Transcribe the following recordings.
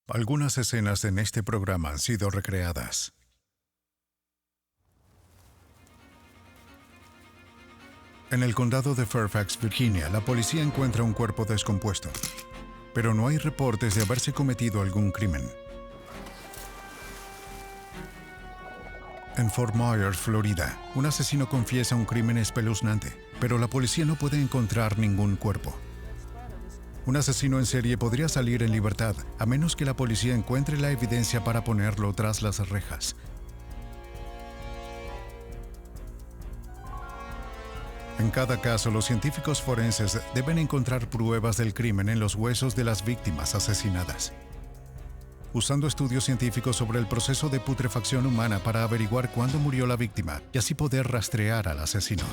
Algunas escenas en este programa han sido recreadas. En el condado de Fairfax, Virginia, la policía encuentra un cuerpo descompuesto, pero no hay reportes de haberse cometido algún crimen. En Fort Myers, Florida, un asesino confiesa un crimen espeluznante, pero la policía no puede encontrar ningún cuerpo. Un asesino en serie podría salir en libertad, a menos que la policía encuentre la evidencia para ponerlo tras las rejas. En cada caso, los científicos forenses deben encontrar pruebas del crimen en los huesos de las víctimas asesinadas, usando estudios científicos sobre el proceso de putrefacción humana para averiguar cuándo murió la víctima y así poder rastrear al asesino.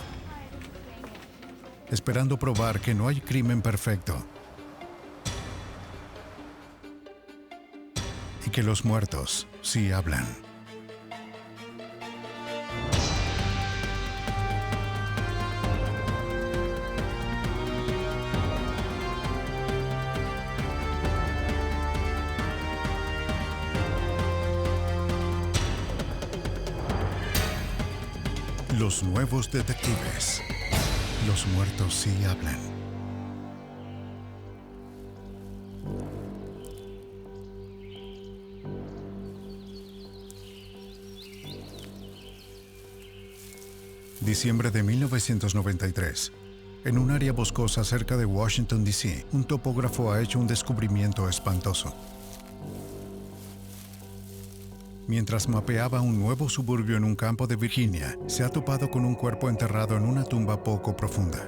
Esperando probar que no hay crimen perfecto y que los muertos sí hablan. Los nuevos detectives. Los muertos sí hablan. Diciembre de 1993. En un área boscosa cerca de Washington, D.C., un topógrafo ha hecho un descubrimiento espantoso. Mientras mapeaba un nuevo suburbio en un campo de Virginia, se ha topado con un cuerpo enterrado en una tumba poco profunda.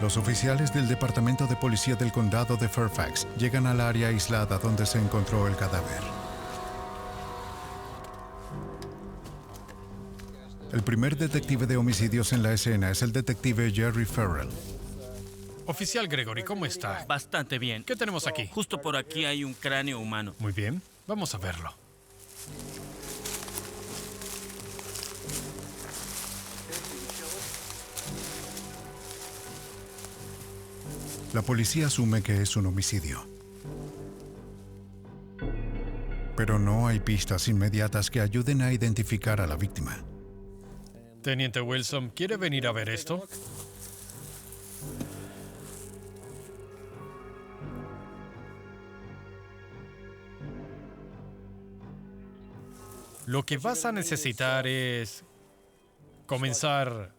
Los oficiales del Departamento de Policía del Condado de Fairfax llegan al área aislada donde se encontró el cadáver. El primer detective de homicidios en la escena es el detective Jerry Farrell. Oficial Gregory, ¿cómo está? Bastante bien. ¿Qué tenemos aquí? Justo por aquí hay un cráneo humano. Muy bien, vamos a verlo. La policía asume que es un homicidio. Pero no hay pistas inmediatas que ayuden a identificar a la víctima. Teniente Wilson, ¿quiere venir a ver esto? Lo que vas a necesitar es comenzar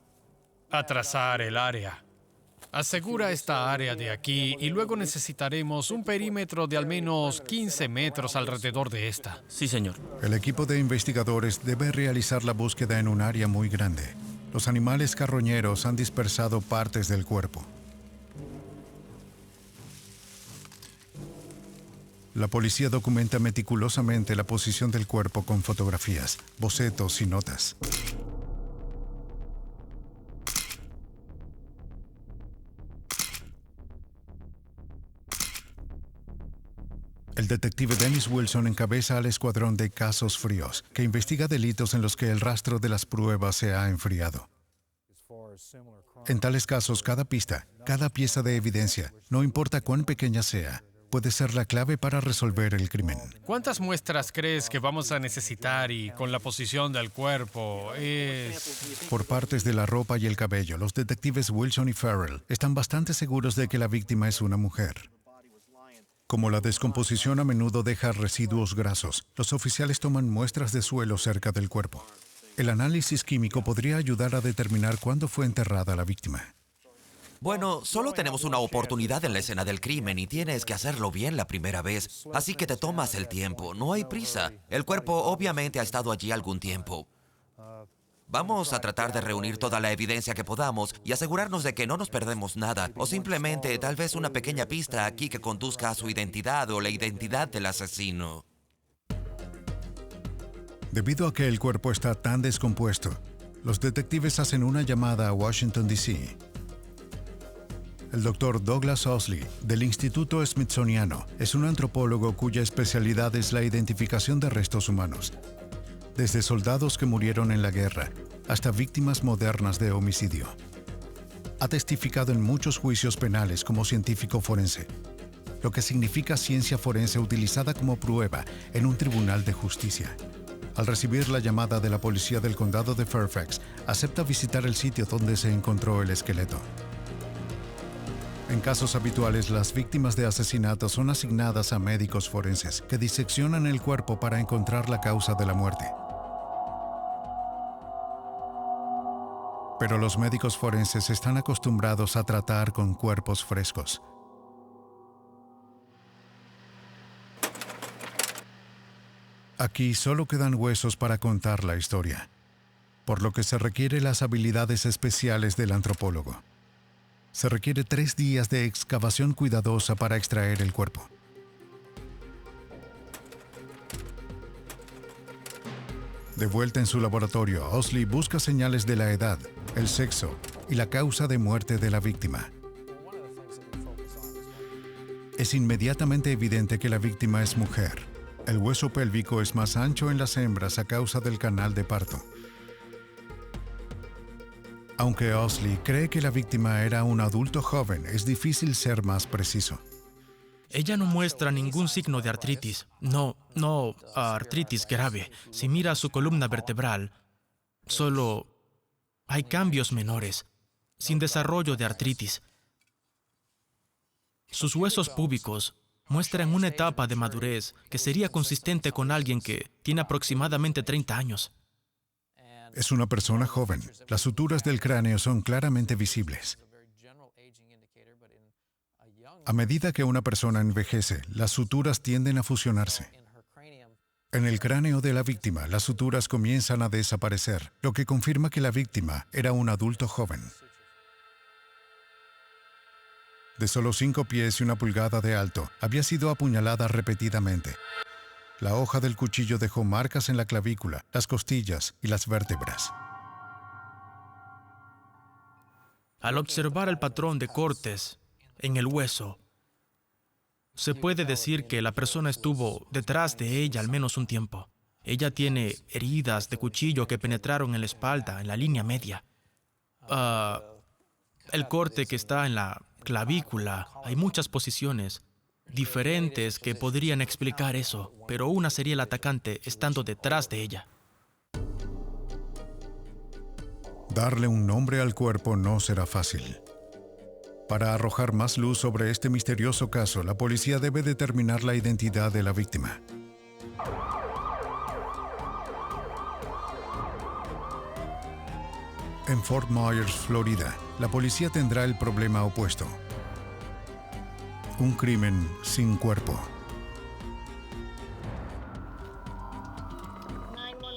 a trazar el área. Asegura esta área de aquí y luego necesitaremos un perímetro de al menos 15 metros alrededor de esta. Sí, señor. El equipo de investigadores debe realizar la búsqueda en un área muy grande. Los animales carroñeros han dispersado partes del cuerpo. La policía documenta meticulosamente la posición del cuerpo con fotografías, bocetos y notas. El detective Dennis Wilson encabeza al escuadrón de casos fríos, que investiga delitos en los que el rastro de las pruebas se ha enfriado. En tales casos, cada pista, cada pieza de evidencia, no importa cuán pequeña sea, puede ser la clave para resolver el crimen. ¿Cuántas muestras crees que vamos a necesitar y con la posición del cuerpo es...? Por partes de la ropa y el cabello, los detectives Wilson y Farrell están bastante seguros de que la víctima es una mujer. Como la descomposición a menudo deja residuos grasos, los oficiales toman muestras de suelo cerca del cuerpo. El análisis químico podría ayudar a determinar cuándo fue enterrada la víctima. Bueno, solo tenemos una oportunidad en la escena del crimen y tienes que hacerlo bien la primera vez. Así que te tomas el tiempo, no hay prisa. El cuerpo obviamente ha estado allí algún tiempo. Vamos a tratar de reunir toda la evidencia que podamos y asegurarnos de que no nos perdemos nada, o simplemente tal vez una pequeña pista aquí que conduzca a su identidad o la identidad del asesino. Debido a que el cuerpo está tan descompuesto, los detectives hacen una llamada a Washington, D.C. El Dr. Douglas Osley, del Instituto Smithsoniano, es un antropólogo cuya especialidad es la identificación de restos humanos. desde soldados que murieron en la guerra hasta víctimas modernas de homicidio. Ha testificado en muchos juicios penales como científico forense, lo que significa ciencia forense utilizada como prueba en un tribunal de justicia. Al recibir la llamada de la policía del condado de Fairfax, acepta visitar el sitio donde se encontró el esqueleto. En casos habituales, las víctimas de asesinato son asignadas a médicos forenses que diseccionan el cuerpo para encontrar la causa de la muerte. Pero los médicos forenses están acostumbrados a tratar con cuerpos frescos. Aquí solo quedan huesos para contar la historia, por lo que se requiere las habilidades especiales del antropólogo. Se requiere 3 días de excavación cuidadosa para extraer el cuerpo. De vuelta en su laboratorio, Owsley busca señales de la edad, el sexo y la causa de muerte de la víctima. Es inmediatamente evidente que la víctima es mujer. El hueso pélvico es más ancho en las hembras a causa del canal de parto. Aunque Owsley cree que la víctima era un adulto joven, es difícil ser más preciso. Ella no muestra ningún signo de artritis. No artritis grave. Si mira su columna vertebral, solo hay cambios menores, sin desarrollo de artritis. Sus huesos púbicos muestran una etapa de madurez que sería consistente con alguien que tiene aproximadamente 30 años. Es una persona joven. Las suturas del cráneo son claramente visibles. A medida que una persona envejece, las suturas tienden a fusionarse. En el cráneo de la víctima, las suturas comienzan a desaparecer, lo que confirma que la víctima era un adulto joven. De solo 5 pies y 1 pulgada de alto, había sido apuñalada repetidamente. La hoja del cuchillo dejó marcas en la clavícula, las costillas y las vértebras. Al observar el patrón de cortes en el hueso, se puede decir que la persona estuvo detrás de ella al menos un tiempo. Ella tiene heridas de cuchillo que penetraron en la espalda, en la línea media. El corte que está en la clavícula, hay muchas posiciones diferentes que podrían explicar eso, pero una sería el atacante estando detrás de ella. Darle un nombre al cuerpo no será fácil. Para arrojar más luz sobre este misterioso caso, la policía debe determinar la identidad de la víctima. En Fort Myers, Florida, la policía tendrá el problema opuesto. Un crimen sin cuerpo.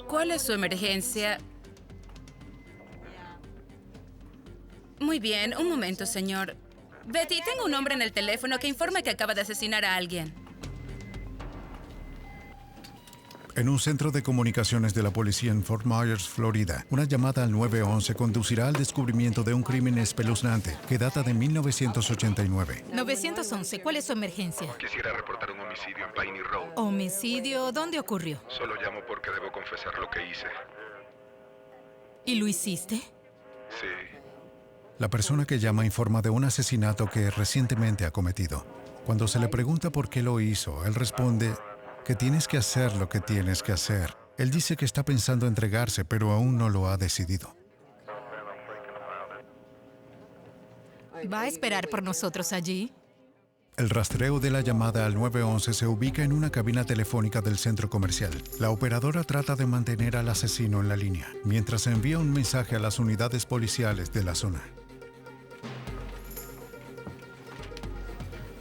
¿Cuál es su emergencia? Muy bien, un momento, señor. Betty, tengo un hombre en el teléfono que informa que acaba de asesinar a alguien. En un centro de comunicaciones de la policía en Fort Myers, Florida, una llamada al 911 conducirá al descubrimiento de un crimen espeluznante que data de 1989. 911, ¿cuál es su emergencia? Quisiera reportar un homicidio en Piney Road. ¿Homicidio? ¿Dónde ocurrió? Solo llamo porque debo confesar lo que hice. ¿Y lo hiciste? Sí. La persona que llama informa de un asesinato que recientemente ha cometido. Cuando se le pregunta por qué lo hizo, él responde que tienes que hacer lo que tienes que hacer. Él dice que está pensando entregarse, pero aún no lo ha decidido. ¿Va a esperar por nosotros allí? El rastreo de la llamada al 911 se ubica en una cabina telefónica del centro comercial. La operadora trata de mantener al asesino en la línea, mientras envía un mensaje a las unidades policiales de la zona.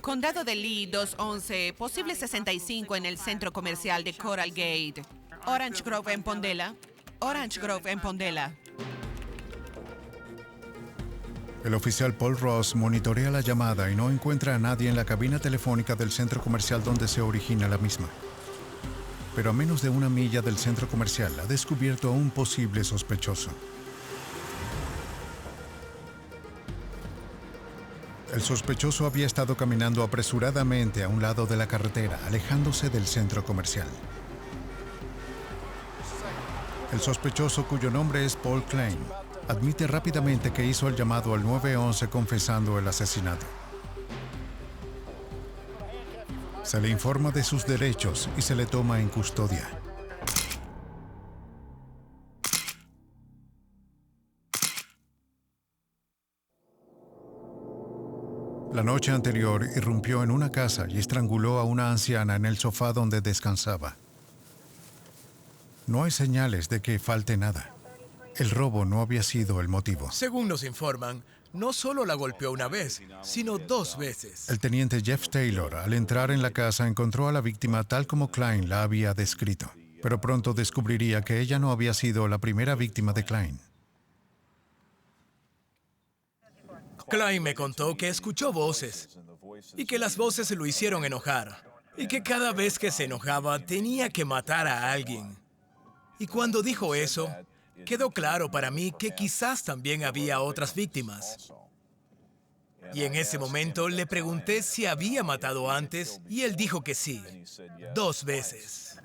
Condado de Lee 211, posible 65 en el centro comercial de Coral Gate. Orange Grove en Pondela. Orange Grove en Pondela. El oficial Paul Ross monitorea la llamada y no encuentra a nadie en la cabina telefónica del centro comercial donde se origina la misma. Pero a menos de 1 milla del centro comercial ha descubierto a un posible sospechoso. El sospechoso había estado caminando apresuradamente a un lado de la carretera, alejándose del centro comercial. El sospechoso, cuyo nombre es Paul Klein, admite rápidamente que hizo el llamado al 911 confesando el asesinato. Se le informa de sus derechos y se le toma en custodia. La noche anterior irrumpió en una casa y estranguló a una anciana en el sofá donde descansaba. No hay señales de que falte nada. El robo no había sido el motivo. Según nos informan, no solo la golpeó una vez, sino 2 veces. El teniente Jeff Taylor, al entrar en la casa, encontró a la víctima tal como Klein la había descrito, pero pronto descubriría que ella no había sido la primera víctima de Klein. Klein me contó que escuchó voces y que las voces lo hicieron enojar y que cada vez que se enojaba tenía que matar a alguien. Y cuando dijo eso, quedó claro para mí que quizás también había otras víctimas. Y en ese momento le pregunté si había matado antes y él dijo que sí, 2 veces.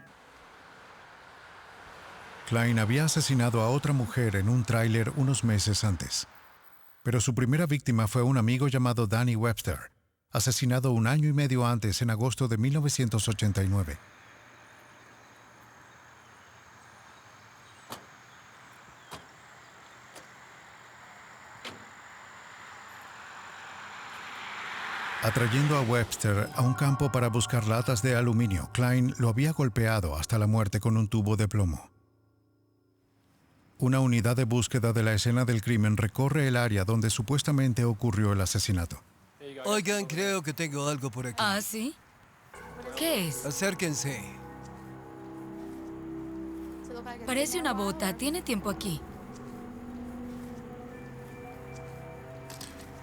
Klein había asesinado a otra mujer en un tráiler unos meses antes. Pero su primera víctima fue un amigo llamado Danny Webster, asesinado 1 año y medio antes, en agosto de 1989. Atrayendo a Webster a un campo para buscar latas de aluminio, Klein lo había golpeado hasta la muerte con un tubo de plomo. Una unidad de búsqueda de la escena del crimen recorre el área donde supuestamente ocurrió el asesinato. Oigan, creo que tengo algo por aquí. ¿Ah, sí? ¿Qué es? Acérquense. Parece una bota. Tiene tiempo aquí.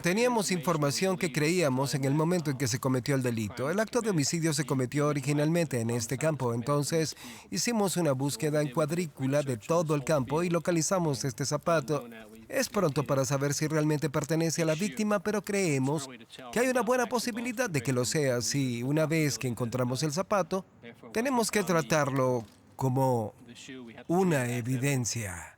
Teníamos información que creíamos en el momento en que se cometió el delito. El acto de homicidio se cometió originalmente en este campo, entonces hicimos una búsqueda en cuadrícula de todo el campo y localizamos este zapato. Es pronto para saber si realmente pertenece a la víctima, pero creemos que hay una buena posibilidad de que lo sea. Si una vez que encontramos el zapato, tenemos que tratarlo como una evidencia.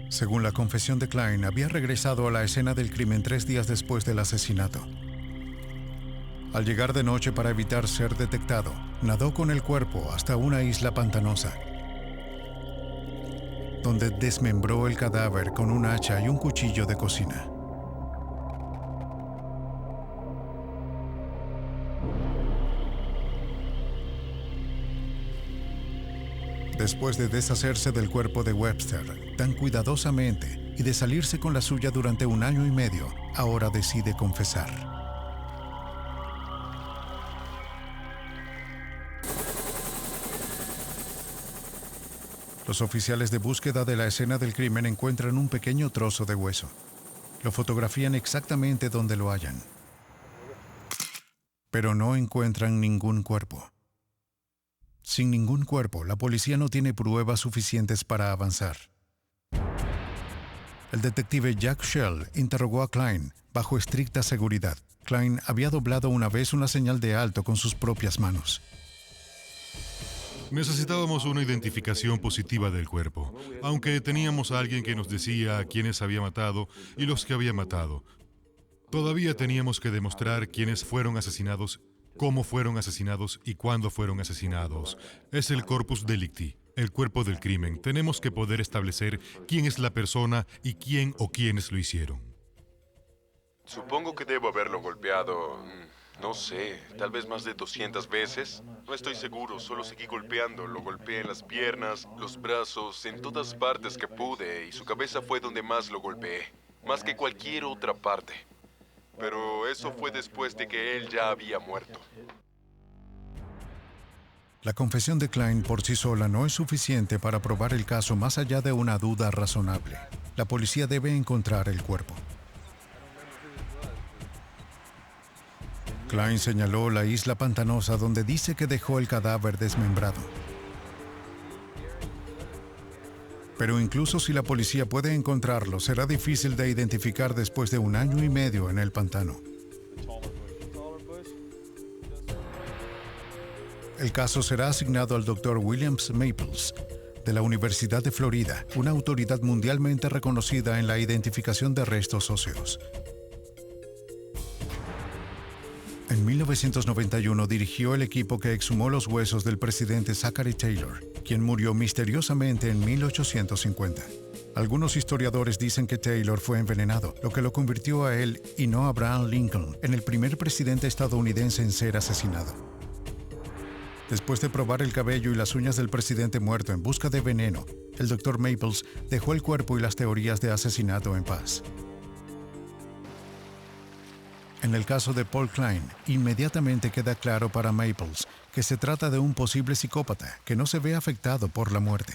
Según la confesión de Klein, había regresado a la escena del crimen 3 días después del asesinato. Al llegar de noche para evitar ser detectado, nadó con el cuerpo hasta una isla pantanosa, donde desmembró el cadáver con un hacha y un cuchillo de cocina. Después de deshacerse del cuerpo de Webster tan cuidadosamente y de salirse con la suya durante 1 año y medio, ahora decide confesar. Los oficiales de búsqueda de la escena del crimen encuentran un pequeño trozo de hueso. Lo fotografían exactamente donde lo hallan, pero no encuentran ningún cuerpo. Sin ningún cuerpo, la policía no tiene pruebas suficientes para avanzar. El detective Jack Shell interrogó a Klein bajo estricta seguridad. Klein había doblado una vez una señal de alto con sus propias manos. Necesitábamos una identificación positiva del cuerpo, aunque teníamos a alguien que nos decía a quiénes había matado y los que había matado. Todavía teníamos que demostrar quiénes fueron asesinados, cómo fueron asesinados y cuándo fueron asesinados. Es el corpus delicti, el cuerpo del crimen. Tenemos que poder establecer quién es la persona y quién o quiénes lo hicieron. Supongo que debo haberlo golpeado, no sé, tal vez más de 200 veces. No estoy seguro, solo seguí golpeando. Lo golpeé en las piernas, los brazos, en todas partes que pude, y su cabeza fue donde más lo golpeé, más que cualquier otra parte. Pero eso fue después de que él ya había muerto. La confesión de Klein por sí sola no es suficiente para probar el caso más allá de una duda razonable. La policía debe encontrar el cuerpo. Klein señaló la isla pantanosa donde dice que dejó el cadáver desmembrado. Pero incluso si la policía puede encontrarlo, será difícil de identificar después de 1 año y medio en el pantano. El caso será asignado al Dr. William Maples, de la Universidad de Florida, una autoridad mundialmente reconocida en la identificación de restos óseos. En 1991 dirigió el equipo que exhumó los huesos del presidente Zachary Taylor, quien murió misteriosamente en 1850. Algunos historiadores dicen que Taylor fue envenenado, lo que lo convirtió a él, y no a Abraham Lincoln, en el primer presidente estadounidense en ser asesinado. Después de probar el cabello y las uñas del presidente muerto en busca de veneno, el Dr. Maples dejó el cuerpo y las teorías de asesinato en paz. En el caso de Paul Klein, inmediatamente queda claro para Maples que se trata de un posible psicópata que no se ve afectado por la muerte.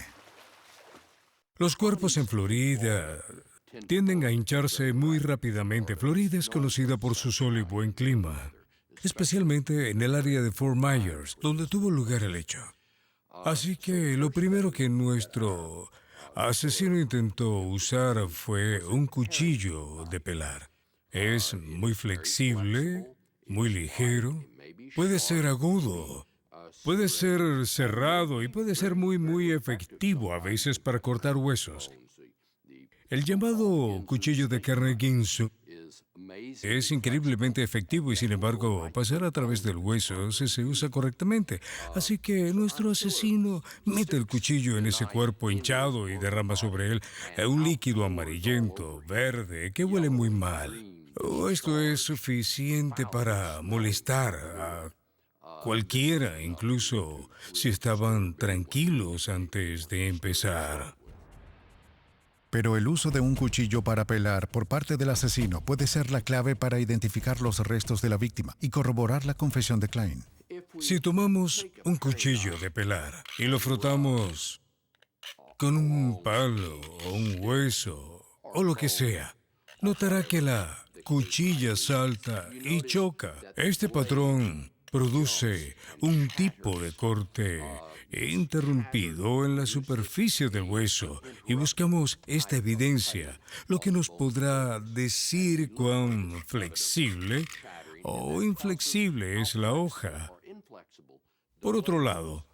Los cuerpos en Florida tienden a hincharse muy rápidamente. Florida es conocida por su sol y buen clima, especialmente en el área de Fort Myers, donde tuvo lugar el hecho. Así que lo primero que nuestro asesino intentó usar fue un cuchillo de pelar. Es muy flexible, muy ligero, puede ser agudo, puede ser cerrado y puede ser muy efectivo a veces para cortar huesos. El llamado cuchillo de carne Ginsu es increíblemente efectivo y, sin embargo, pasar a través del hueso si se usa correctamente. Así que nuestro asesino mete el cuchillo en ese cuerpo hinchado y derrama sobre él un líquido amarillento, verde, que huele muy mal. Esto es suficiente para molestar a cualquiera, incluso si estaban tranquilos antes de empezar. Pero el uso de un cuchillo para pelar por parte del asesino puede ser la clave para identificar los restos de la víctima y corroborar la confesión de Klein. Si tomamos un cuchillo de pelar y lo frotamos con un palo o un hueso o lo que sea, notará que la cuchilla salta y choca. Este patrón produce un tipo de corte interrumpido en la superficie del hueso y buscamos esta evidencia, lo que nos podrá decir cuán flexible o inflexible es la hoja. Por otro lado,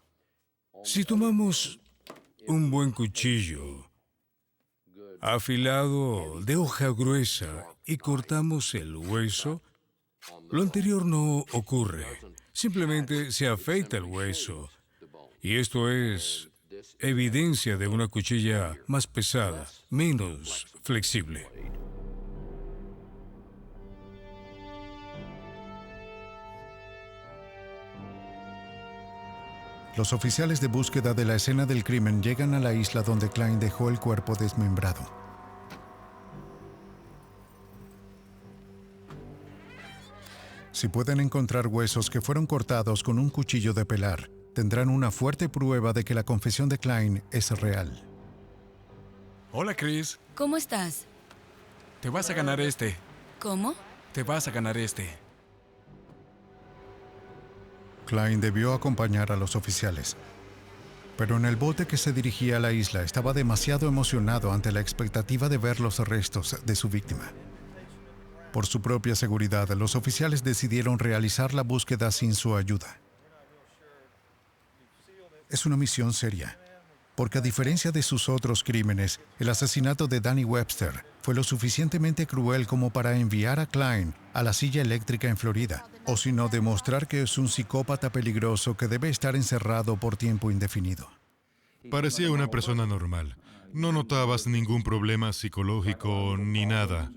si tomamos un buen cuchillo afilado de hoja gruesa y cortamos el hueso, lo anterior no ocurre. Simplemente se afeita el hueso. Y esto es evidencia de una cuchilla más pesada, menos flexible. Los oficiales de búsqueda de la escena del crimen llegan a la isla donde Klein dejó el cuerpo desmembrado. Si pueden encontrar huesos que fueron cortados con un cuchillo de pelar, tendrán una fuerte prueba de que la confesión de Klein es real. Hola, Chris. ¿Cómo estás? Te vas a ganar este. ¿Cómo? Te vas a ganar este. Klein debió acompañar a los oficiales. Pero en el bote que se dirigía a la isla estaba demasiado emocionado ante la expectativa de ver los restos de su víctima. Por su propia seguridad, los oficiales decidieron realizar la búsqueda sin su ayuda. Es una misión seria, porque a diferencia de sus otros crímenes, el asesinato de Danny Webster fue lo suficientemente cruel como para enviar a Klein a la silla eléctrica en Florida, o sino demostrar que es un psicópata peligroso que debe estar encerrado por tiempo indefinido. Parecía una persona normal. No notabas ningún problema psicológico ni nada.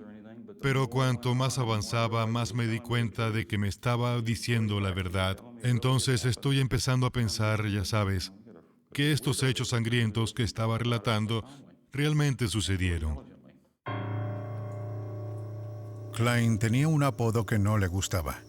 Pero cuanto más avanzaba, más me di cuenta de que me estaba diciendo la verdad. Entonces estoy empezando a pensar, ya sabes, que estos hechos sangrientos que estaba relatando realmente sucedieron. Klein tenía un apodo que no le gustaba.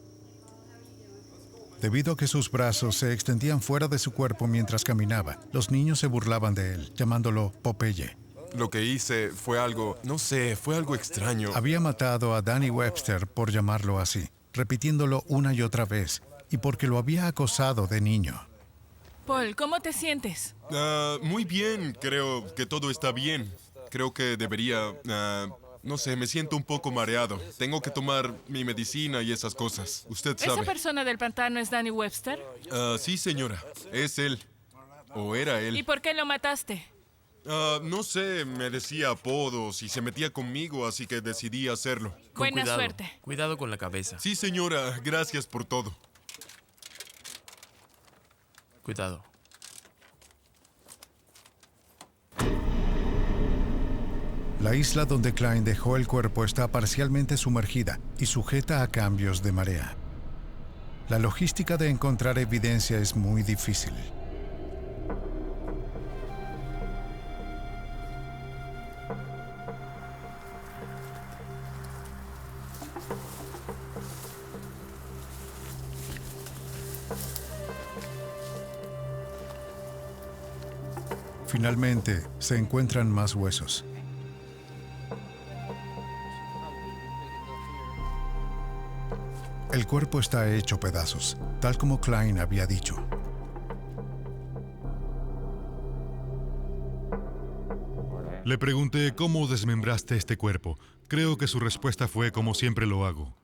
Debido a que sus brazos se extendían fuera de su cuerpo mientras caminaba, los niños se burlaban de él, llamándolo Popeye. Lo que hice fue algo, no sé, fue algo extraño. Había matado a Danny Webster por llamarlo así, repitiéndolo una y otra vez, y porque lo había acosado de niño. Paul, ¿cómo te sientes? Muy bien, creo que todo está bien. Creo que debería... no sé, me siento un poco mareado. Tengo que tomar mi medicina y esas cosas. Usted ¿Esa sabe. persona del pantano es Danny Webster? Sí, señora. Es él. O era él. ¿Y por qué lo mataste? No sé, me decía apodos y se metía conmigo, así que decidí hacerlo. Buena suerte. Cuidado con la cabeza. Sí, señora. Gracias por todo. Cuidado. La isla donde Klein dejó el cuerpo está parcialmente sumergida y sujeta a cambios de marea. La logística de encontrar evidencia es muy difícil. Finalmente, se encuentran más huesos. El cuerpo está hecho pedazos, tal como Klein había dicho. Le pregunté cómo desmembraste este cuerpo. Creo que su respuesta fue como siempre lo hago.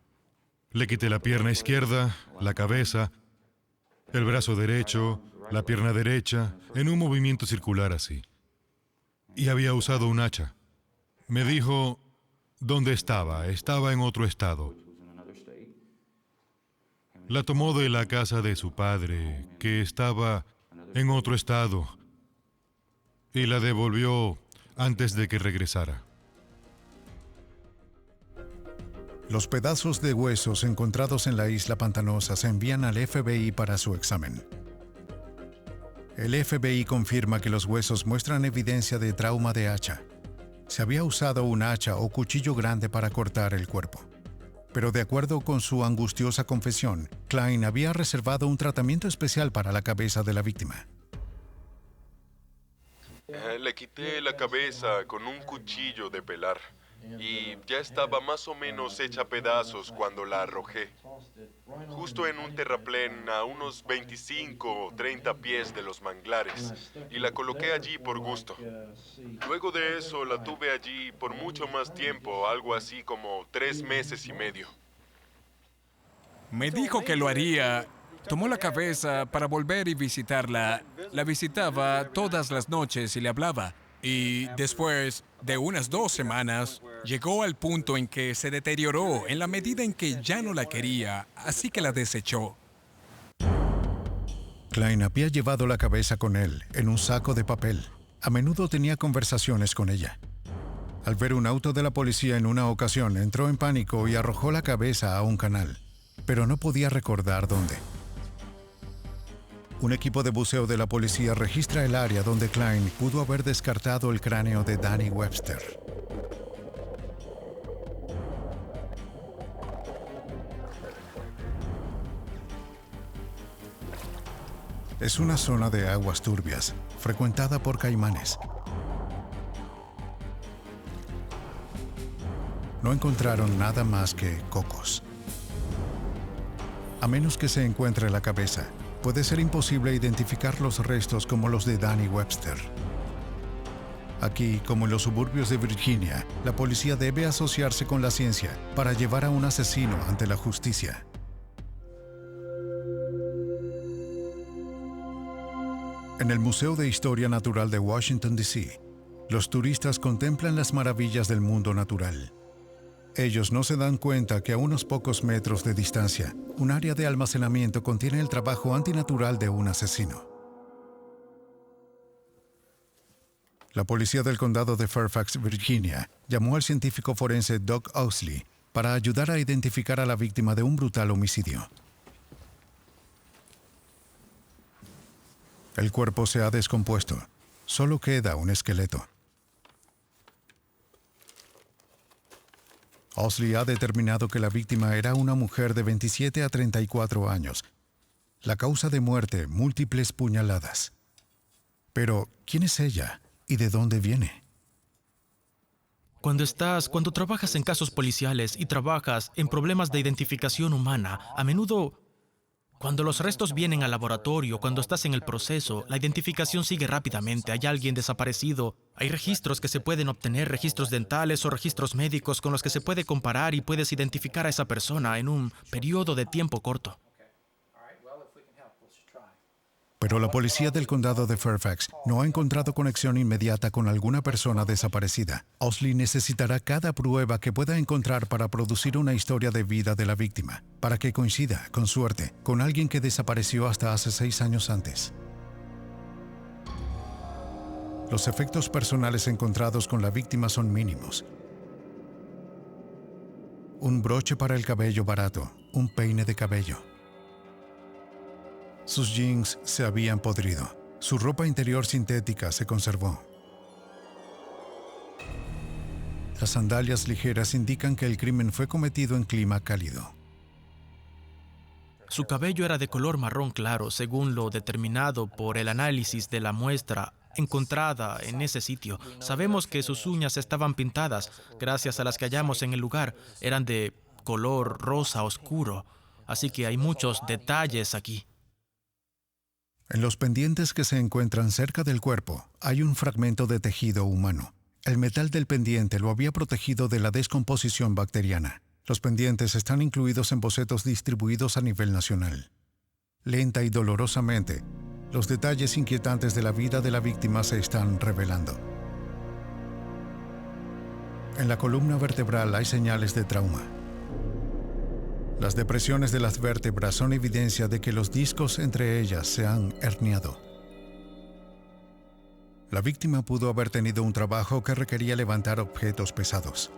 Le quité la pierna izquierda, la cabeza, el brazo derecho, la pierna derecha, en un movimiento circular así. Y había usado un hacha. Me dijo dónde estaba. Estaba en otro estado. La tomó de la casa de su padre, que estaba en otro estado, y la devolvió antes de que regresara. Los pedazos de huesos encontrados en la isla pantanosa se envían al FBI para su examen. El FBI confirma que los huesos muestran evidencia de trauma de hacha. Se había usado un hacha o cuchillo grande para cortar el cuerpo. Pero de acuerdo con su angustiosa confesión, Klein había reservado un tratamiento especial para la cabeza de la víctima. Le quité la cabeza con un cuchillo de pelar y ya estaba más o menos hecha a pedazos cuando la arrojé. Justo en un terraplén a unos 25 o 30 pies de los manglares y la coloqué allí por gusto. Luego de eso la tuve allí por mucho más tiempo, algo así como 3 meses y medio. Me dijo que lo haría. Tomó la cabeza para volver y visitarla. La visitaba todas las noches y le hablaba. Y después de unas 2 semanas, llegó al punto en que se deterioró en la medida en que ya no la quería, así que la desechó. Klein había llevado la cabeza con él en un saco de papel. A menudo tenía conversaciones con ella. Al ver un auto de la policía en una ocasión, entró en pánico y arrojó la cabeza a un canal, pero no podía recordar dónde. Un equipo de buceo de la policía registra el área donde Klein pudo haber descartado el cráneo de Danny Webster. Es una zona de aguas turbias, frecuentada por caimanes. No encontraron nada más que cocos. A menos que se encuentre la cabeza, puede ser imposible identificar los restos como los de Danny Webster. Aquí, como en los suburbios de Virginia, la policía debe asociarse con la ciencia para llevar a un asesino ante la justicia. En el Museo de Historia Natural de Washington, D.C., los turistas contemplan las maravillas del mundo natural. Ellos no se dan cuenta que a unos pocos metros de distancia, un área de almacenamiento contiene el trabajo antinatural de un asesino. La policía del condado de Fairfax, Virginia, llamó al científico forense Doug Owsley para ayudar a identificar a la víctima de un brutal homicidio. El cuerpo se ha descompuesto. Solo queda un esqueleto. Owsley ha determinado que la víctima era una mujer de 27 a 34 años. La causa de muerte, múltiples puñaladas. Pero, ¿quién es ella y de dónde viene? Cuando trabajas en casos policiales y trabajas en problemas de identificación humana, a menudo Cuando los restos vienen al laboratorio, cuando estás en el proceso, la identificación sigue rápidamente. Hay alguien desaparecido. Hay registros que se pueden obtener, registros dentales o registros médicos con los que se puede comparar y puedes identificar a esa persona en un periodo de tiempo corto. Pero la policía del condado de Fairfax no ha encontrado conexión inmediata con alguna persona desaparecida. Owsley necesitará cada prueba que pueda encontrar para producir una historia de vida de la víctima, para que coincida, con suerte, con alguien que desapareció hasta hace 6 años antes. Los efectos personales encontrados con la víctima son mínimos. Un broche para el cabello barato, un peine de cabello. Sus jeans se habían podrido. Su ropa interior sintética se conservó. Las sandalias ligeras indican que el crimen fue cometido en clima cálido. Su cabello era de color marrón claro, según lo determinado por el análisis de la muestra encontrada en ese sitio. Sabemos que sus uñas estaban pintadas, gracias a las que hallamos en el lugar. Eran de color rosa oscuro, así que hay muchos detalles aquí. En los pendientes que se encuentran cerca del cuerpo, hay un fragmento de tejido humano. El metal del pendiente lo había protegido de la descomposición bacteriana. Los pendientes están incluidos en bocetos distribuidos a nivel nacional. Lenta y dolorosamente, los detalles inquietantes de la vida de la víctima se están revelando. En la columna vertebral hay señales de trauma. Las depresiones de las vértebras son evidencia de que los discos entre ellas se han herniado. La víctima pudo haber tenido un trabajo que requería levantar objetos pesados.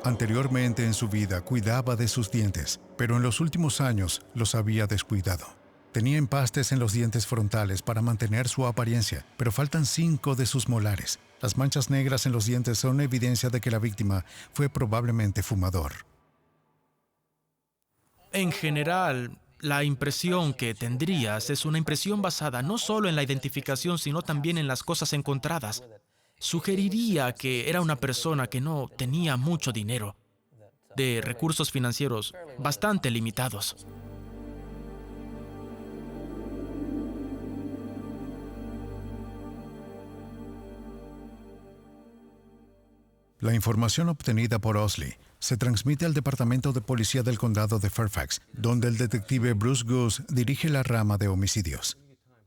Anteriormente en su vida cuidaba de sus dientes, pero en los últimos años los había descuidado. Tenía empastes en los dientes frontales para mantener su apariencia, pero faltan 5 de sus molares. Las manchas negras en los dientes son evidencia de que la víctima fue probablemente fumador. En general, la impresión que tendrías es una impresión basada no solo en la identificación, sino también en las cosas encontradas. Sugeriría que era una persona que no tenía mucho dinero, de recursos financieros bastante limitados. La información obtenida por Owsley se transmite al Departamento de Policía del Condado de Fairfax, donde el detective Bruce Goose dirige la rama de homicidios.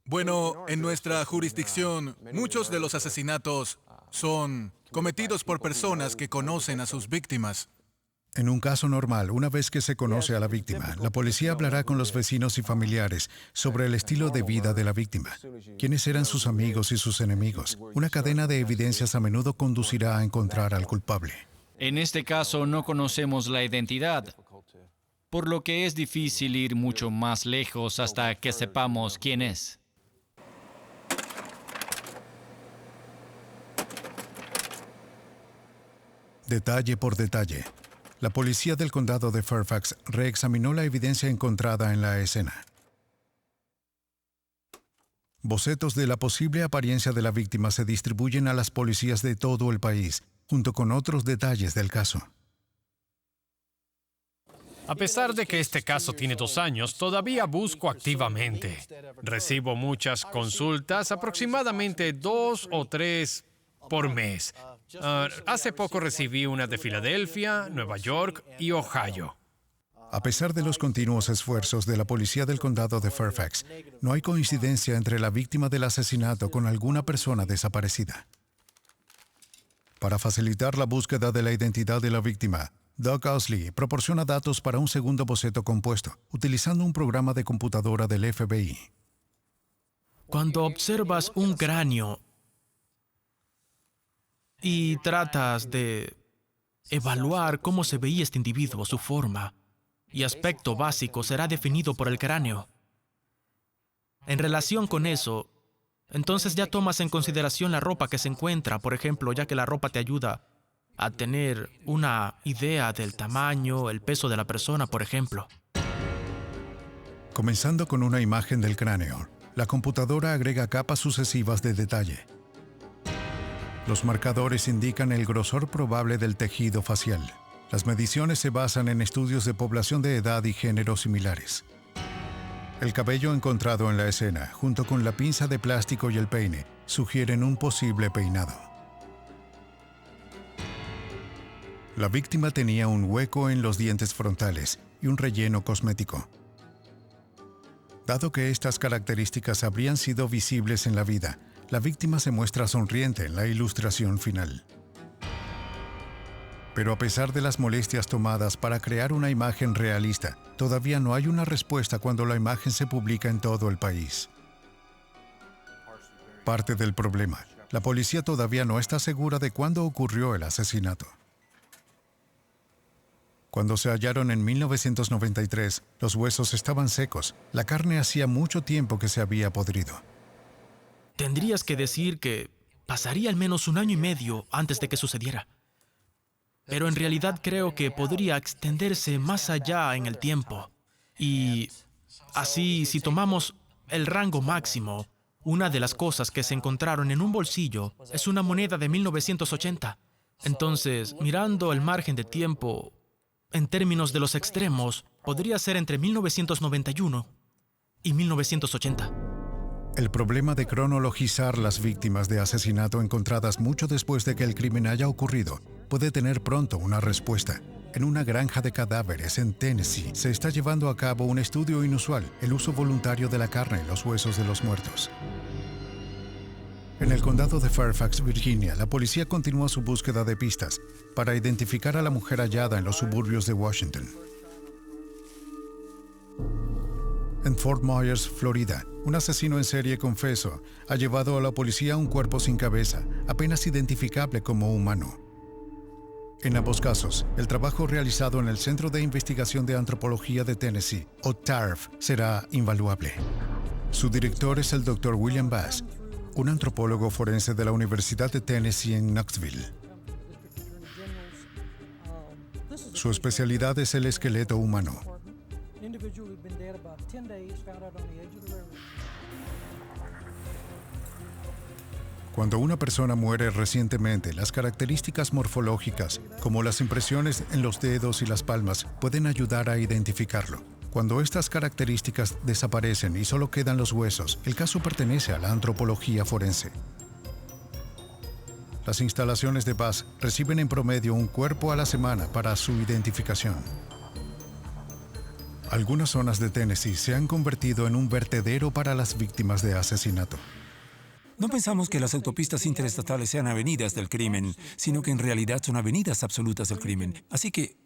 Bueno, en nuestra jurisdicción, muchos de los asesinatos son cometidos por personas que conocen a sus víctimas. En un caso normal, una vez que se conoce a la víctima, la policía hablará con los vecinos y familiares sobre el estilo de vida de la víctima, quiénes eran sus amigos y sus enemigos. Una cadena de evidencias a menudo conducirá a encontrar al culpable. En este caso no conocemos la identidad, por lo que es difícil ir mucho más lejos hasta que sepamos quién es. Detalle por detalle, la policía del condado de Fairfax reexaminó la evidencia encontrada en la escena. Bocetos de la posible apariencia de la víctima se distribuyen a las policías de todo el país, junto con otros detalles del caso. A pesar de que este caso tiene 2 años, todavía busco activamente. Recibo muchas consultas, aproximadamente 2 o 3 por mes. Hace poco recibí una de Filadelfia, Nueva York y Ohio. A pesar de los continuos esfuerzos de la policía del condado de Fairfax, no hay coincidencia entre la víctima del asesinato con alguna persona desaparecida. Para facilitar la búsqueda de la identidad de la víctima, Doug Owsley proporciona datos para un segundo boceto compuesto, utilizando un programa de computadora del FBI. Cuando observas un cráneo y tratas de evaluar cómo se veía este individuo, su forma y aspecto básico será definido por el cráneo. En relación con eso, entonces ya tomas en consideración la ropa que se encuentra, por ejemplo, ya que la ropa te ayuda a tener una idea del tamaño, el peso de la persona, por ejemplo. Comenzando con una imagen del cráneo, la computadora agrega capas sucesivas de detalle. Los marcadores indican el grosor probable del tejido facial. Las mediciones se basan en estudios de población de edad y género similares. El cabello encontrado en la escena, junto con la pinza de plástico y el peine, sugieren un posible peinado. La víctima tenía un hueco en los dientes frontales y un relleno cosmético. Dado que estas características habrían sido visibles en la vida, la víctima se muestra sonriente en la ilustración final. Pero a pesar de las molestias tomadas para crear una imagen realista, todavía no hay una respuesta cuando la imagen se publica en todo el país. Parte del problema, la policía todavía no está segura de cuándo ocurrió el asesinato. Cuando se hallaron en 1993, los huesos estaban secos. La carne hacía mucho tiempo que se había podrido. Tendrías que decir que pasaría al menos 1 año y medio antes de que sucediera. Pero en realidad creo que podría extenderse más allá en el tiempo. Y así, si tomamos el rango máximo, una de las cosas que se encontraron en un bolsillo es una moneda de 1980. Entonces, mirando el margen de tiempo, en términos de los extremos, podría ser entre 1991 y 1980. El problema de cronologizar las víctimas de asesinato encontradas mucho después de que el crimen haya ocurrido puede tener pronto una respuesta. En una granja de cadáveres en Tennessee se está llevando a cabo un estudio inusual, el uso voluntario de la carne en los huesos de los muertos. En el condado de Fairfax, Virginia, la policía continúa su búsqueda de pistas para identificar a la mujer hallada en los suburbios de Washington. En Fort Myers, Florida, un asesino en serie confeso ha llevado a la policía un cuerpo sin cabeza, apenas identificable como humano. En ambos casos, el trabajo realizado en el Centro de Investigación de Antropología de Tennessee, o TARF, será invaluable. Su director es el Dr. William Bass, un antropólogo forense de la Universidad de Tennessee en Knoxville. Su especialidad es el esqueleto humano. Cuando una persona muere recientemente, las características morfológicas, como las impresiones en los dedos y las palmas, pueden ayudar a identificarlo. Cuando estas características desaparecen y solo quedan los huesos, el caso pertenece a la antropología forense. Las instalaciones de Bass reciben en promedio un cuerpo a la semana para su identificación. Algunas zonas de Tennessee se han convertido en un vertedero para las víctimas de asesinato. No pensamos que las autopistas interestatales sean avenidas del crimen, sino que en realidad son avenidas absolutas del crimen. Así que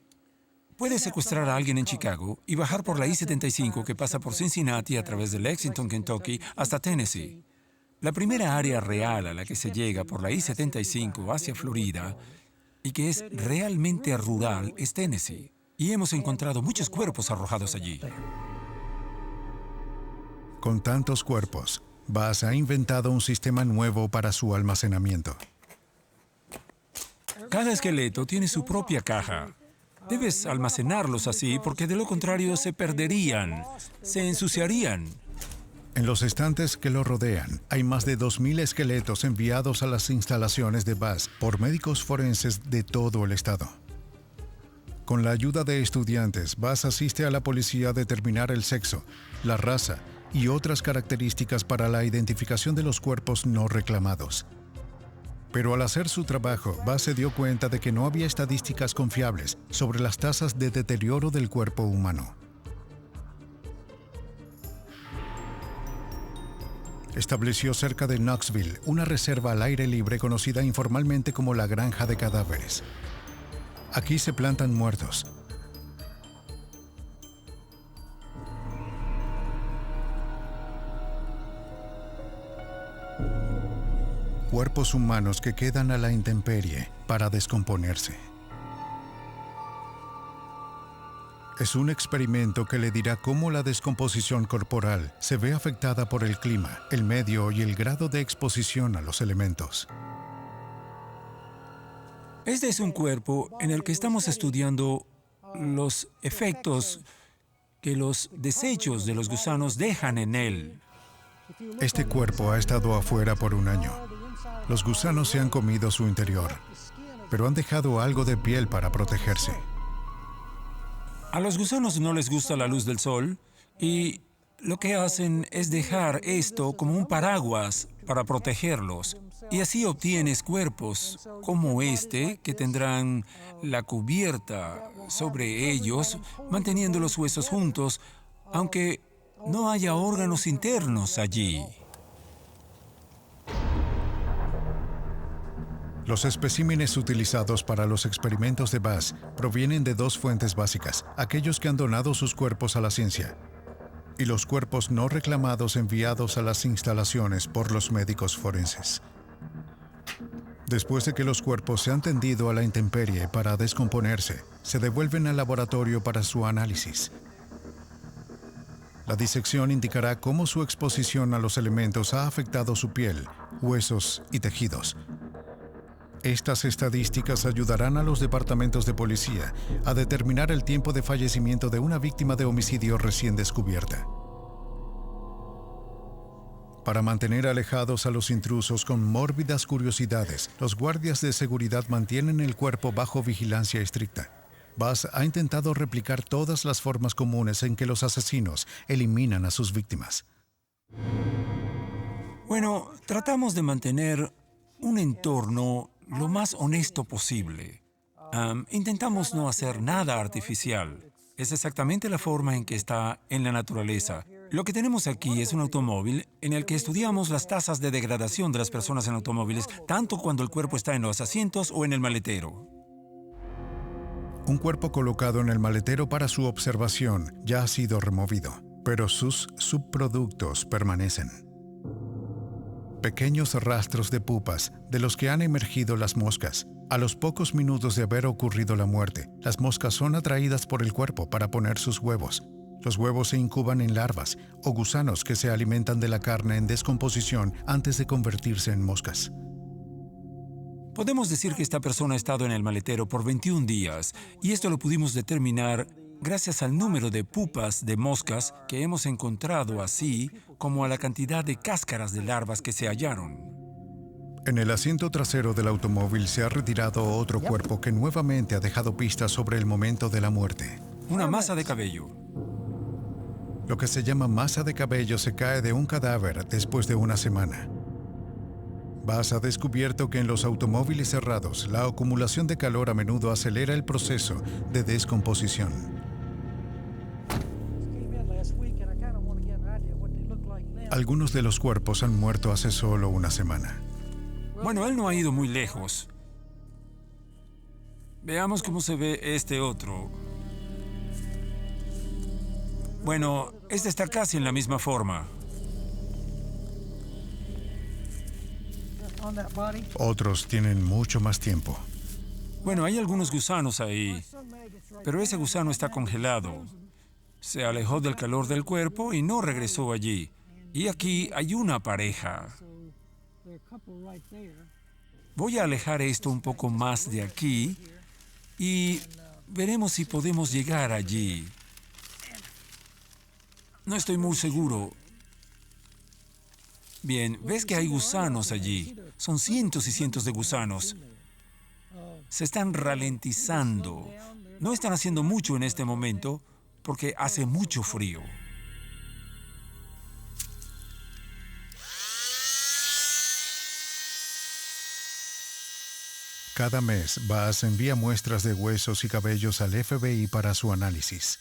puedes secuestrar a alguien en Chicago y bajar por la I-75 que pasa por Cincinnati a través de Lexington, Kentucky, hasta Tennessee. La primera área real a la que se llega por la I-75 hacia Florida y que es realmente rural es Tennessee. Y hemos encontrado muchos cuerpos arrojados allí. Con tantos cuerpos, Bass ha inventado un sistema nuevo para su almacenamiento. Cada esqueleto tiene su propia caja. Debes almacenarlos así porque de lo contrario se perderían, se ensuciarían. En los estantes que lo rodean, hay más de 2,000 esqueletos enviados a las instalaciones de Bass por médicos forenses de todo el estado. Con la ayuda de estudiantes, Bass asiste a la policía a determinar el sexo, la raza y otras características para la identificación de los cuerpos no reclamados. Pero al hacer su trabajo, Bass se dio cuenta de que no había estadísticas confiables sobre las tasas de deterioro del cuerpo humano. Estableció cerca de Knoxville una reserva al aire libre conocida informalmente como la Granja de Cadáveres. Aquí se plantan muertos. Cuerpos humanos que quedan a la intemperie para descomponerse. Es un experimento que le dirá cómo la descomposición corporal se ve afectada por el clima, el medio y el grado de exposición a los elementos. Este es un cuerpo en el que estamos estudiando los efectos que los desechos de los gusanos dejan en él. Este cuerpo ha estado afuera por 1 año. Los gusanos se han comido su interior, pero han dejado algo de piel para protegerse. A los gusanos no les gusta la luz del sol y lo que hacen es dejar esto como un paraguas para protegerlos. Y así obtienes cuerpos como este que tendrán la cubierta sobre ellos, manteniendo los huesos juntos, aunque no haya órganos internos allí. Los especímenes utilizados para los experimentos de Bass provienen de dos fuentes básicas: aquellos que han donado sus cuerpos a la ciencia y los cuerpos no reclamados enviados a las instalaciones por los médicos forenses. Después de que los cuerpos se han tendido a la intemperie para descomponerse, se devuelven al laboratorio para su análisis. La disección indicará cómo su exposición a los elementos ha afectado su piel, huesos y tejidos. Estas estadísticas ayudarán a los departamentos de policía a determinar el tiempo de fallecimiento de una víctima de homicidio recién descubierta. Para mantener alejados a los intrusos con mórbidas curiosidades, los guardias de seguridad mantienen el cuerpo bajo vigilancia estricta. Bass ha intentado replicar todas las formas comunes en que los asesinos eliminan a sus víctimas. Bueno, tratamos de mantener un entorno lo más honesto posible. Intentamos no hacer nada artificial. Es exactamente la forma en que está en la naturaleza. Lo que tenemos aquí es un automóvil en el que estudiamos las tasas de degradación de las personas en automóviles, tanto cuando el cuerpo está en los asientos o en el maletero. Un cuerpo colocado en el maletero para su observación ya ha sido removido, pero sus subproductos permanecen. Pequeños rastros de pupas de los que han emergido las moscas. A los pocos minutos de haber ocurrido la muerte, las moscas son atraídas por el cuerpo para poner sus huevos. Los huevos se incuban en larvas o gusanos que se alimentan de la carne en descomposición antes de convertirse en moscas. Podemos decir que esta persona ha estado en el maletero por 21 días, y esto lo pudimos determinar gracias al número de pupas de moscas que hemos encontrado, así como a la cantidad de cáscaras de larvas que se hallaron. En el asiento trasero del automóvil se ha retirado otro cuerpo que nuevamente ha dejado pistas sobre el momento de la muerte. Una masa de cabello. Lo que se llama masa de cabello se cae de un cadáver después de una semana. Bass ha descubierto que en los automóviles cerrados, la acumulación de calor a menudo acelera el proceso de descomposición. Algunos de los cuerpos han muerto hace solo una semana. Bueno, él no ha ido muy lejos. Veamos cómo se ve este otro. Bueno, este está casi en la misma forma. Otros tienen mucho más tiempo. Bueno, hay algunos gusanos ahí, pero ese gusano está congelado. Se alejó del calor del cuerpo y no regresó allí. Y aquí hay una pareja. Voy a alejar esto un poco más de aquí y veremos si podemos llegar allí. No estoy muy seguro. Bien, ves que hay gusanos allí. Son cientos y cientos de gusanos. Se están ralentizando. No están haciendo mucho en este momento porque hace mucho frío. Cada mes, Bass envía muestras de huesos y cabellos al FBI para su análisis.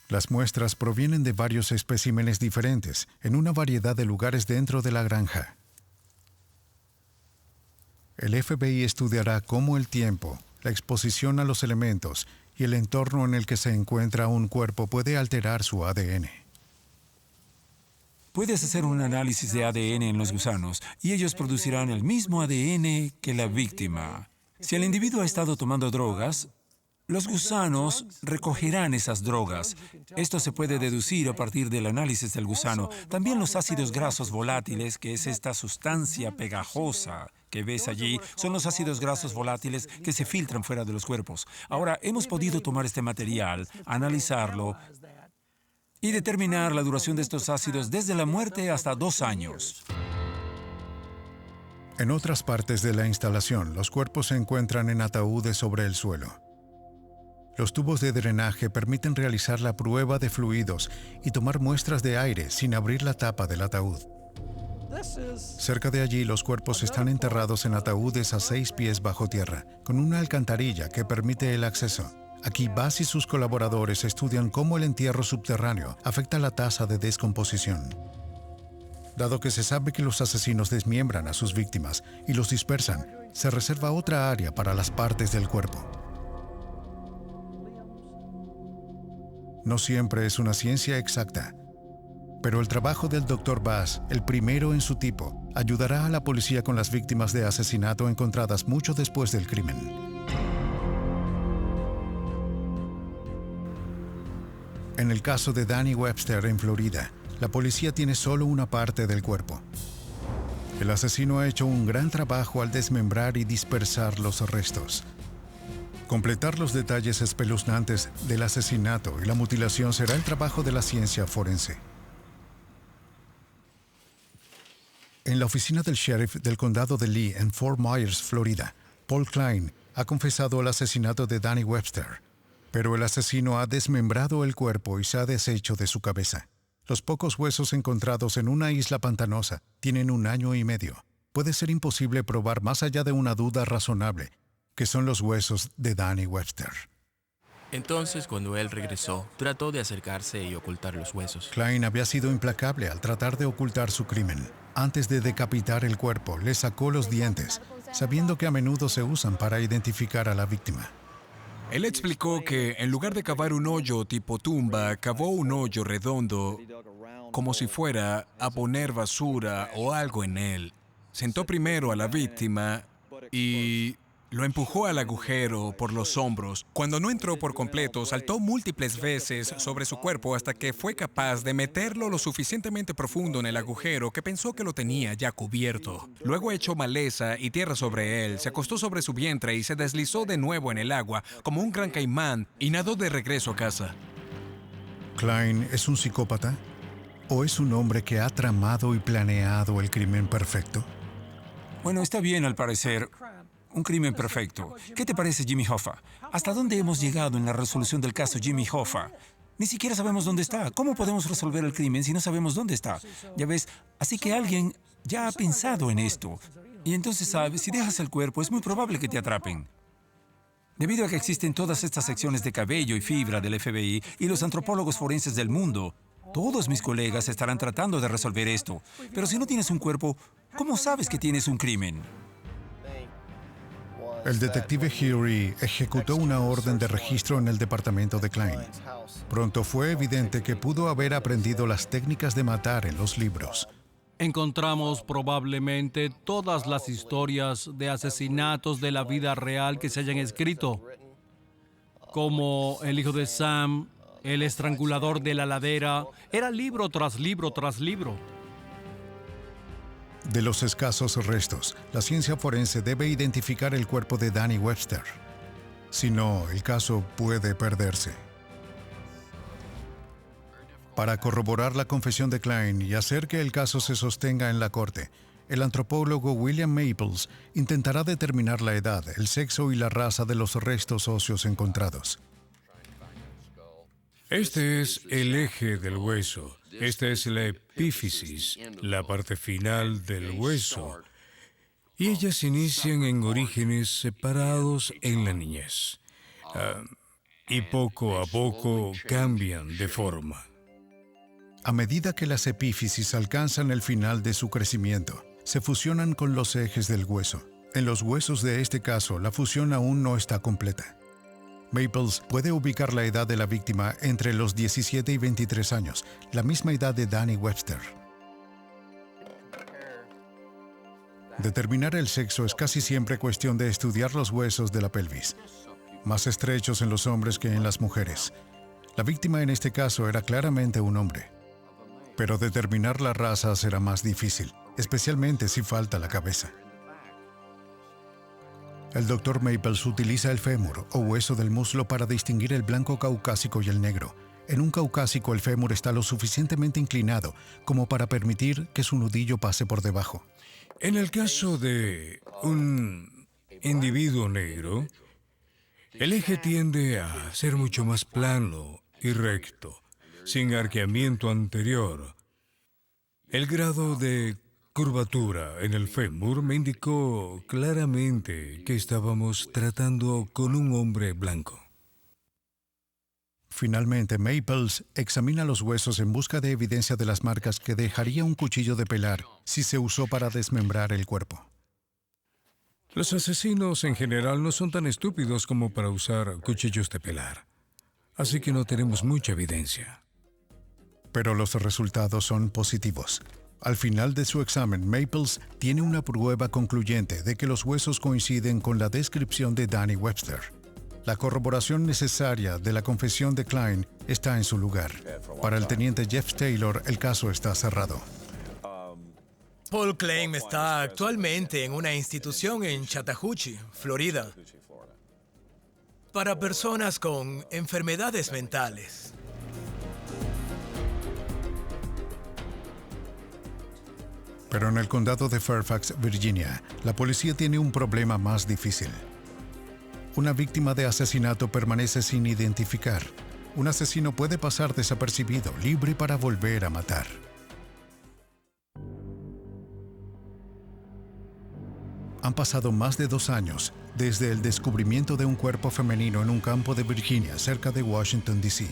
Las muestras provienen de varios especímenes diferentes, en una variedad de lugares dentro de la granja. El FBI estudiará cómo el tiempo, la exposición a los elementos y el entorno en el que se encuentra un cuerpo puede alterar su ADN. Puedes hacer un análisis de ADN en los gusanos y ellos producirán el mismo ADN que la víctima. Si el individuo ha estado tomando drogas, los gusanos recogerán esas drogas. Esto se puede deducir a partir del análisis del gusano. También los ácidos grasos volátiles, que es esta sustancia pegajosa que ves allí, son los ácidos grasos volátiles que se filtran fuera de los cuerpos. Ahora, hemos podido tomar este material, analizarlo y determinar la duración de estos ácidos desde la muerte hasta 2 años. En otras partes de la instalación, los cuerpos se encuentran en ataúdes sobre el suelo. Los tubos de drenaje permiten realizar la prueba de fluidos y tomar muestras de aire sin abrir la tapa del ataúd. Cerca de allí, los cuerpos están enterrados en ataúdes a 6 pies bajo tierra, con una alcantarilla que permite el acceso. Aquí Bass y sus colaboradores estudian cómo el entierro subterráneo afecta la tasa de descomposición. Dado que se sabe que los asesinos desmiembran a sus víctimas y los dispersan, se reserva otra área para las partes del cuerpo. No siempre es una ciencia exacta, pero el trabajo del Dr. Bass, el primero en su tipo, ayudará a la policía con las víctimas de asesinato encontradas mucho después del crimen. En el caso de Danny Webster en Florida, la policía tiene solo una parte del cuerpo. El asesino ha hecho un gran trabajo al desmembrar y dispersar los restos. Completar los detalles espeluznantes del asesinato y la mutilación será el trabajo de la ciencia forense. En la oficina del sheriff del condado de Lee en Fort Myers, Florida, Paul Klein ha confesado el asesinato de Danny Webster, pero el asesino ha desmembrado el cuerpo y se ha deshecho de su cabeza. Los pocos huesos encontrados en una isla pantanosa tienen 1 año y medio. Puede ser imposible probar más allá de una duda razonable, que son los huesos de Danny Webster. Entonces, cuando él regresó, trató de acercarse y ocultar los huesos. Klein había sido implacable al tratar de ocultar su crimen. Antes de decapitar el cuerpo, le sacó los dientes, sabiendo que a menudo se usan para identificar a la víctima. Él explicó que en lugar de cavar un hoyo tipo tumba, cavó un hoyo redondo como si fuera a poner basura o algo en él. Sentó primero a la víctima y lo empujó al agujero por los hombros. Cuando no entró por completo, saltó múltiples veces sobre su cuerpo hasta que fue capaz de meterlo lo suficientemente profundo en el agujero que pensó que lo tenía ya cubierto. Luego echó maleza y tierra sobre él, se acostó sobre su vientre y se deslizó de nuevo en el agua como un gran caimán y nadó de regreso a casa. ¿Klein es un psicópata? ¿O es un hombre que ha tramado y planeado el crimen perfecto? Bueno, está bien al parecer. Un crimen perfecto. ¿Qué te parece, Jimmy Hoffa? ¿Hasta dónde hemos llegado en la resolución del caso Jimmy Hoffa? Ni siquiera sabemos dónde está. ¿Cómo podemos resolver el crimen si no sabemos dónde está? Ya ves, así que alguien ya ha pensado en esto. Y entonces, sabes, si dejas el cuerpo, es muy probable que te atrapen. Debido a que existen todas estas secciones de cabello y fibra del FBI y los antropólogos forenses del mundo, todos mis colegas estarán tratando de resolver esto. Pero si no tienes un cuerpo, ¿cómo sabes que tienes un crimen? El detective Hury ejecutó una orden de registro en el departamento de Klein. Pronto fue evidente que pudo haber aprendido las técnicas de matar en los libros. Encontramos probablemente todas las historias de asesinatos de la vida real que se hayan escrito, como El hijo de Sam, El estrangulador de la ladera. Era libro tras libro tras libro. De los escasos restos, la ciencia forense debe identificar el cuerpo de Danny Webster. Si no, el caso puede perderse. Para corroborar la confesión de Klein y hacer que el caso se sostenga en la corte, el antropólogo William Maples intentará determinar la edad, el sexo y la raza de los restos óseos encontrados. Este es el eje del hueso. Esta es la epífisis, la parte final del hueso. Y ellas inician en orígenes separados en la niñez. Y poco a poco cambian de forma. A medida que las epífisis alcanzan el final de su crecimiento, se fusionan con los ejes del hueso. En los huesos de este caso, la fusión aún no está completa. Maples puede ubicar la edad de la víctima entre los 17 y 23 años, la misma edad de Danny Webster. Determinar el sexo es casi siempre cuestión de estudiar los huesos de la pelvis, más estrechos en los hombres que en las mujeres. La víctima en este caso era claramente un hombre. Pero determinar la raza será más difícil, especialmente si falta la cabeza. El Dr. Maples utiliza el fémur o hueso del muslo para distinguir el blanco caucásico y el negro. En un caucásico el fémur está lo suficientemente inclinado como para permitir que su nudillo pase por debajo. En el caso de un individuo negro, El eje tiende a ser mucho más plano y recto, sin arqueamiento anterior. El grado de curvatura en el fémur me indicó claramente que estábamos tratando con un hombre blanco. Finalmente, Maples examina los huesos en busca de evidencia de las marcas que dejaría un cuchillo de pelar si se usó para desmembrar el cuerpo. Los asesinos en general no son tan estúpidos como para usar cuchillos de pelar, así que no tenemos mucha evidencia. Pero los resultados son positivos. Al final de su examen, Maples tiene una prueba concluyente de que los huesos coinciden con la descripción de Danny Webster. La corroboración necesaria de la confesión de Klein está en su lugar. Para el teniente Jeff Taylor, el caso está cerrado. Paul Klein está actualmente en una institución en Chattahoochee, Florida, para personas con enfermedades mentales. Pero en el condado de Fairfax, Virginia, la policía tiene un problema más difícil. Una víctima de asesinato permanece sin identificar. Un asesino puede pasar desapercibido, libre para volver a matar. Han pasado más de 2 años desde el descubrimiento de un cuerpo femenino en un campo de Virginia, cerca de Washington, D.C.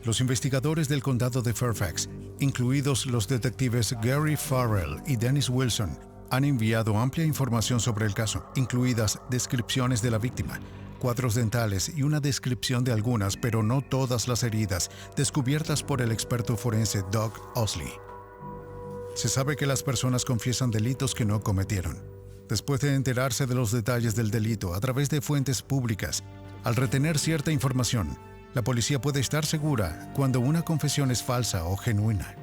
Los investigadores del condado de Fairfax, incluidos los detectives Gary Farrell y Dennis Wilson, han enviado amplia información sobre el caso, incluidas descripciones de la víctima, cuadros dentales y una descripción de algunas, pero no todas las heridas, descubiertas por el experto forense Doug Osley. Se sabe que las personas confiesan delitos que no cometieron. Después de enterarse de los detalles del delito a través de fuentes públicas, al retener cierta información, la policía puede estar segura cuando una confesión es falsa o genuina.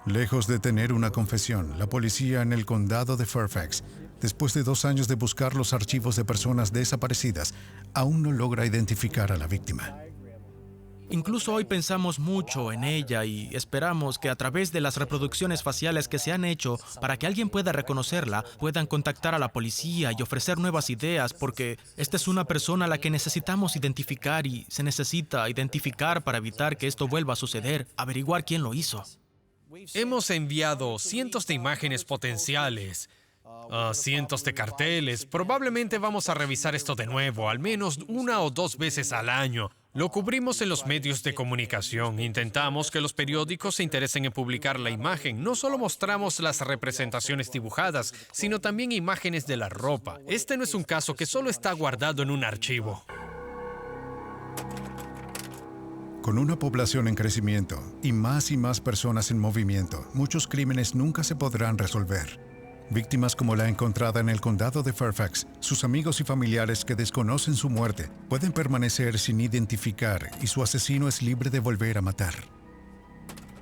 Lejos de tener una confesión, la policía en el condado de Fairfax, después de 2 años de buscar los archivos de personas desaparecidas, aún no logra identificar a la víctima. Incluso hoy pensamos mucho en ella y esperamos que a través de las reproducciones faciales que se han hecho para que alguien pueda reconocerla, puedan contactar a la policía y ofrecer nuevas ideas, porque esta es una persona a la que necesitamos identificar y se necesita identificar para evitar que esto vuelva a suceder, averiguar quién lo hizo. Hemos enviado cientos de imágenes potenciales, cientos de carteles. Probablemente vamos a revisar esto de nuevo, al menos 1 o 2 veces al año. Lo cubrimos en los medios de comunicación. Intentamos que los periódicos se interesen en publicar la imagen. No solo mostramos las representaciones dibujadas, sino también imágenes de la ropa. Este no es un caso que solo está guardado en un archivo. Con una población en crecimiento y más personas en movimiento, muchos crímenes nunca se podrán resolver. Víctimas como la encontrada en el condado de Fairfax, sus amigos y familiares que desconocen su muerte, pueden permanecer sin identificar y su asesino es libre de volver a matar.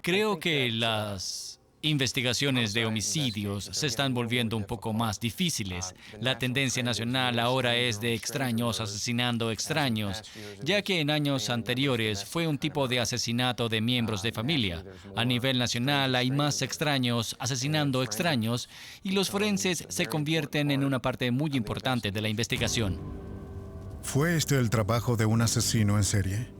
Creo que las investigaciones de homicidios se están volviendo un poco más difíciles. La tendencia nacional ahora es de extraños asesinando extraños, ya que en años anteriores fue un tipo de asesinato de miembros de familia. A nivel nacional hay más extraños asesinando extraños y los forenses se convierten en una parte muy importante de la investigación. ¿Fue este el trabajo de un asesino en serie?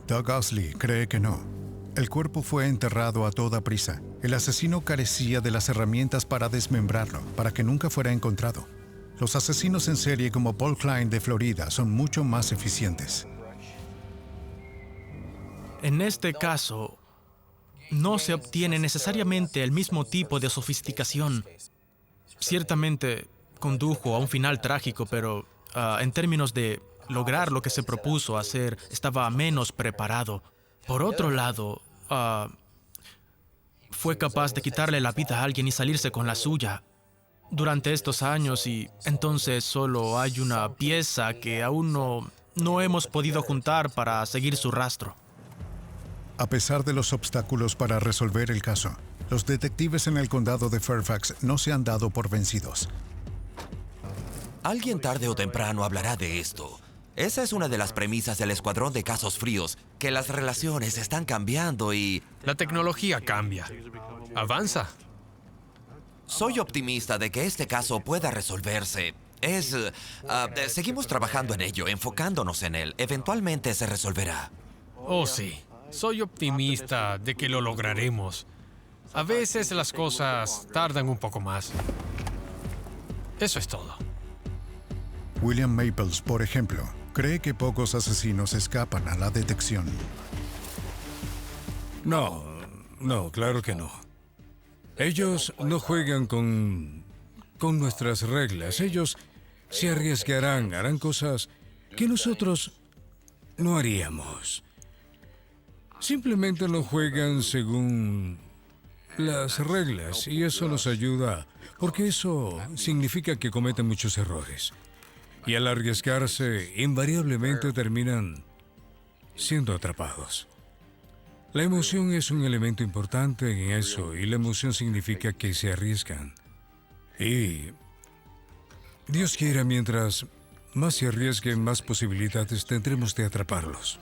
Doug Osley cree que no. El cuerpo fue enterrado a toda prisa. El asesino carecía de las herramientas para desmembrarlo, para que nunca fuera encontrado. Los asesinos en serie como Paul Klein de Florida son mucho más eficientes. En este caso, no se obtiene necesariamente el mismo tipo de sofisticación. Ciertamente condujo a un final trágico, pero en términos de lograr lo que se propuso hacer, estaba menos preparado. Por otro lado, fue capaz de quitarle la vida a alguien y salirse con la suya durante estos años, y entonces solo hay una pieza que aún no hemos podido juntar para seguir su rastro. A pesar de los obstáculos para resolver el caso, los detectives en el condado de Fairfax no se han dado por vencidos. Alguien tarde o temprano hablará de esto. Esa es una de las premisas del Escuadrón de Casos Fríos, que las relaciones están cambiando y... La tecnología cambia. Avanza. Soy optimista de que este caso pueda resolverse. Seguimos trabajando en ello, enfocándonos en él. Eventualmente se resolverá. Oh, sí. Soy optimista de que lo lograremos. A veces las cosas tardan un poco más. Eso es todo. William Maples, por ejemplo, cree que pocos asesinos escapan a la detección. No, claro que no. Ellos no juegan con nuestras reglas. Ellos se arriesgarán, harán cosas que nosotros no haríamos. Simplemente no juegan según las reglas y eso nos ayuda, porque eso significa que cometen muchos errores. Y al arriesgarse, invariablemente terminan siendo atrapados. La emoción es un elemento importante en eso, y la emoción significa que se arriesgan. Y Dios quiera, mientras más se arriesguen, más posibilidades tendremos de atraparlos.